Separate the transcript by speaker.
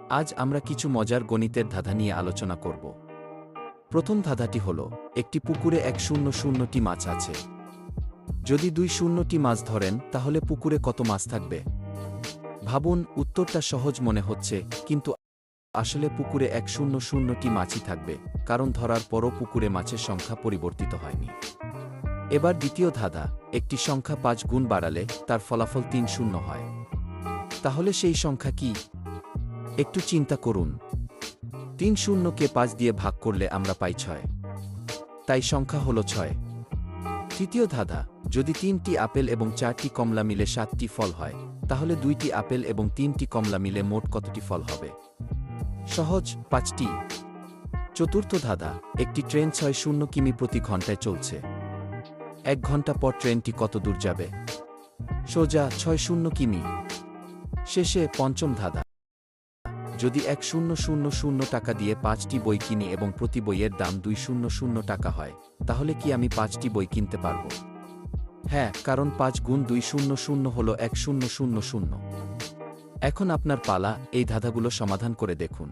Speaker 1: আজ আমরা কিছু মজার গণিতের ধাঁধা নিয়ে আলোচনা করব। প্রথম ধাঁধাটি হল, একটি পুকুরে 100টি মাছ আছে। যদি 200টি মাছ ধরেন তাহলে পুকুরে কত মাছ থাকবে? ভাবুন, উত্তরটা সহজ মনে হচ্ছে, কিন্তু আসলে পুকুরে 100টি মাছই থাকবে, কারণ ধরার পরও পুকুরে মাছের সংখ্যা পরিবর্তিত হয়নি। এবার দ্বিতীয় ধাঁধা, একটি সংখ্যা 5 গুণ বাড়ালে তার ফলাফল 30 হয়। তাহলে সেই সংখ্যা কি? একটু চিন্তা করুন। 30কে 5 দিয়ে ভাগ করলে আমরা পাই 6। তাই সংখ্যা হল 6। তৃতীয় ধাঁধা, যদি 3টি আপেল এবং 4টি কমলা মিলে 7টি ফল হয়, তাহলে 2টি আপেল এবং 3টি কমলা মিলে মোট কতটি ফল হবে? সহজ, 5টি। চতুর্থ ধাঁধা, একটি ট্রেন 60 কিমি প্রতি ঘন্টায় চলছে। 1 ঘন্টা পর ট্রেনটি কত দূর যাবে? সোজা 60 কিমি। শেষে পঞ্চম ধাঁধা, যদি 1000 টাকা দিয়ে 5টি বই কিনি এবং প্রতি বইয়ের দাম 200 টাকা হয়, তাহলে কি আমি 5টি বই কিনতে পারব? হ্যাঁ, কারণ 5 গুণ 200 হল 1000। এখন আপনার পালা, এই ধাঁধাগুলো সমাধান করে দেখুন।